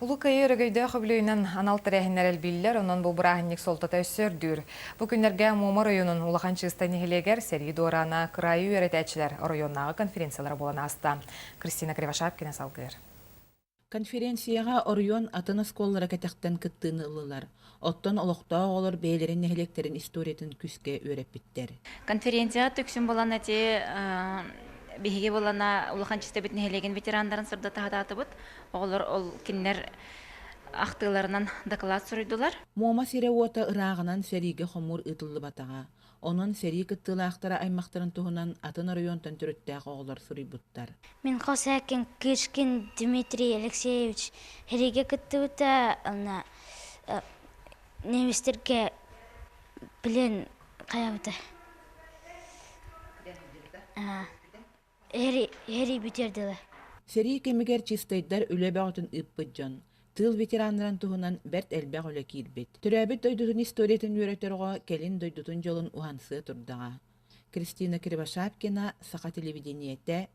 Улукайы өрөгөйді қөбілейінен анал тәрәхінер әлбейлер, онын бұл бұрағынник солтата өссөрдүр. Бұл күнлерге Мума районын улахан чығыстайны хелегер сәргі дорана крайы өретәчілер районнағы конференциялар болана аста. Кристина Кривошапкина салгыр. Конференцияға Орион атын сколлара кәтәқтен кыттыны ылылар. Оттон олықта оғылыр бейлерін нәхелектерін историятын күске өреппіттер. Конференция түксін болан әте беге болана улахан чисте бит нәхелеген ветерандарын сырда тағататы бұд. Оғылыр ол кеннер ақтыларынан доклад сұрыдылар. Мома сире ота ырағынан сәриге хомур ытылы батаға. Onun seri кыттылы ақтара аймақтарын туғынан атын районтан түріттәғі оғылар сұрый бұттар. Мен қосакен Кышкин Дмитрий Алексеевич хереге кытты бұта неместерге білен қая бұта. Хери бітерділі. Сери кемігер чистайдар үлі бәғытын үппіджан. Тыл ветеранларын туһунан бәрт әлбәг үлі киирбет. Түрәбет дойдутун историятын үйрәтерға келин дойдутун жолын уансы турдаға. Кристина Кривошапкина, Саха телевидениете,